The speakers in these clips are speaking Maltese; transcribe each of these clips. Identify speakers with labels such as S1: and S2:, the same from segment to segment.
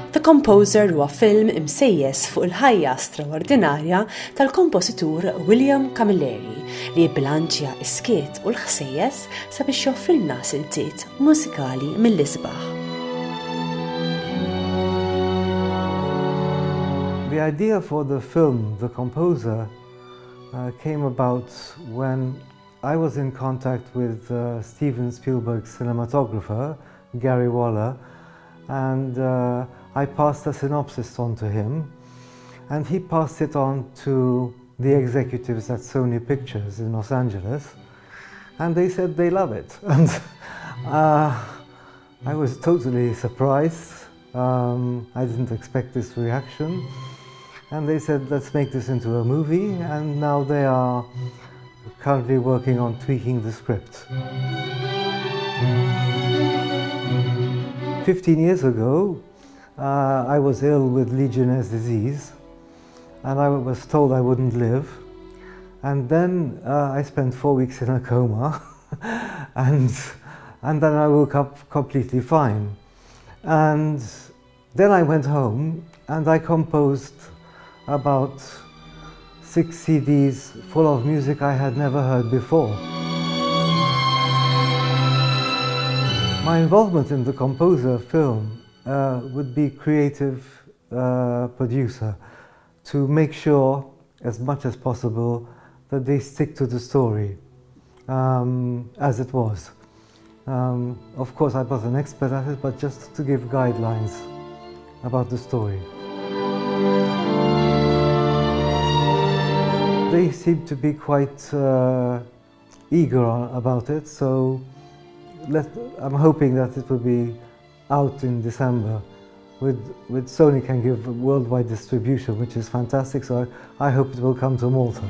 S1: The Composer huwa film imsejjes fuq il-ħajja straordinarja tal-kompożitur William Camilleri li jibbilanċja s-skiet u l-ħsejjes sabiex joffrilna siltiet mużikali mill-isbaħ.
S2: The idea for the film, The Composer, came about when I was in contact with Steven Spielberg's cinematographer, Gary Waller, and I passed a synopsis on to him, and he passed it on to the executives at Sony Pictures in Los Angeles, and they said they love it. And I was totally surprised. I didn't expect this reaction. And they said, let's make this into a movie, and now they are currently working on tweaking the script. 15 years ago, I was ill with Legionnaire's disease, and I was told I wouldn't live. And then I spent 4 weeks in a coma, and then I woke up completely fine. And then I went home, and I composed about 6 CDs full of music I had never heard before. My involvement in the Composer film would be creative producer, to make sure as much as possible that they stick to the story as it was. Of course, I was an expert at it, but just to give guidelines about the story. They seem to be quite eager about it, so I'm hoping that it will be out in December. With Sony can give worldwide distribution, which is fantastic, so I hope it will come to Malta.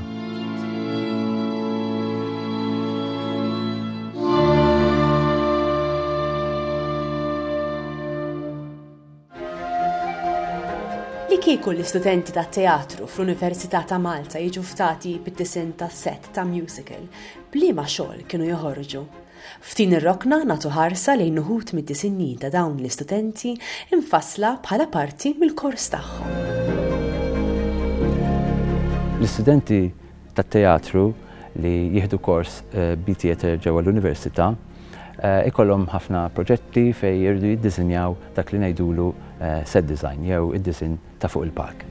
S1: Li kieku l-istudenti tat-Teatru fl-Università ta' Malta jiġu fdati bid-disinn tas-sett ta' musical, bliema xogħol kienu joħorġu. F'din ir-rokna nagħtu ħarsa lejn uħud mid-disinji ta' dawn l-istudenti infassla bħala parti mill-kors tagħhom.
S3: L-istudenti tat-Teatru li jieħdu kors bit-Teatru ġewwa l-Università ikollhom ħafna proġetti fejn jirdu jiddisinjaw dak li ngħidulu set design jew id-disinn ta' fuq il-palk.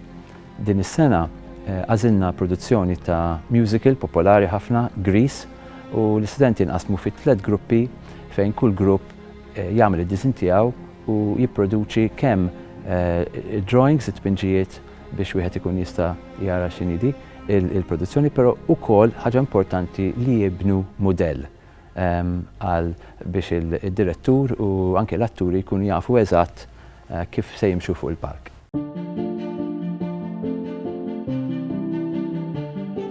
S3: Din is-sena għażilna produzzjoni ta' musical popolari ħafna, Grease, u l-istudenti nqasmu fi 3 gruppi fejn kull grupp jagħmel id-disinn tiegħu u jipproduċi kemm drawings, it-tpinġijiet biex wieħed ikun jista' jara x'inhi il-produzzjoni, però wkoll ħaġa importanti li jibnu mudell għal biex id-direttur u anke l-atturi jkunu jafu eżatt kif se jimxu fuq il-palk.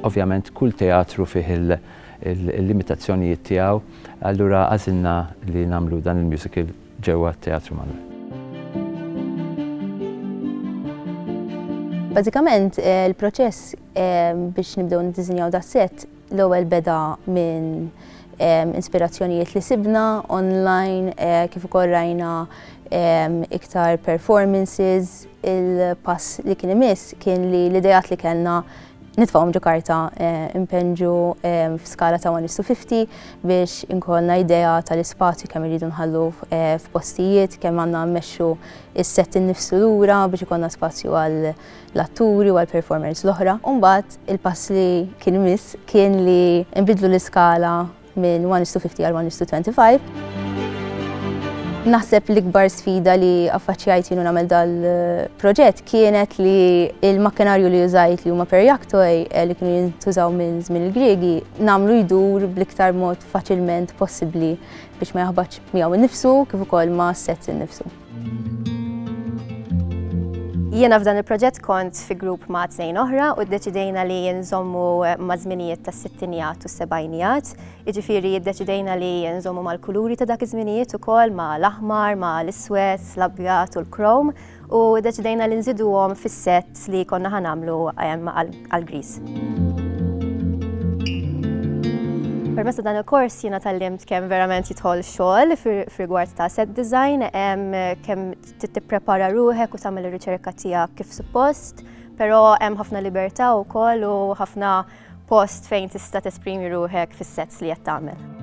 S3: Ovvjament kull teatru fih il-limitazzjonijiet tiegħu, allura għażilna li nagħmlu dan il-musical ġewwa t-Teatru Malta.
S4: Bażikament il-proċess biex nibdew niddisinjaw tas-sett l-ewwel beda minn inspirazzjonijiet li sibna online, kif ukoll rajna iktar performances. Il-pass li kien imiss kien li l-idejat li kellna nitfgħuhom Ġakarta, impenġu f'skala ta' 1:50 biex inkollna idea tal-ispazju kemm irridu nħallu f'postijiet, kemm għandna mmexxu is-sett innifsu lura biex ikollna spazju għall-atturi u għall-performers l-oħra. U mbagħad il-pass li kien imiss kien li nbidlu l-iskala minn 1:50 għal 1:25. Naħseb l-ikbar sfida li affaċċjajt jienu nagħmel dal-proġett kienet li il-makkinarju li użajt li huma perjaktoj li kienu jintużaw minn żmien il-Griegi nagħmlu jdur bl-iktar mod faċilment possibbli biex ma jaħbadx miegħu innifsu kif ukoll ma' sett innifsu.
S5: Jiena f'dan il-proġett kont fi grupp ma' 2 oħra u ddeċidejna li nżommu ma' żminijiet tas-sittinijat u s-sebgħinijat. Jiġifieri ddeċidejna li nżommu mal-kuluri ta' dak iż-żminijiet ukoll ma' l-aħmar, ma' l-iswed, l-abjad u l-krom u ddeċidejna li nżiduhom fis-sett li konna ħanamlu għall-Grease. Permezz dan il-kors jiena tallimt kemm verament jidħol xogħol fir-rigward ta' set design, kemm tipprepara ruħek u tagħmel ir-riċerka tiegħek kif suppost, però hemm ħafna libertà wkoll u ħafna post fejn tista' tesprimi ruħek fis-sets li qed tagħmel.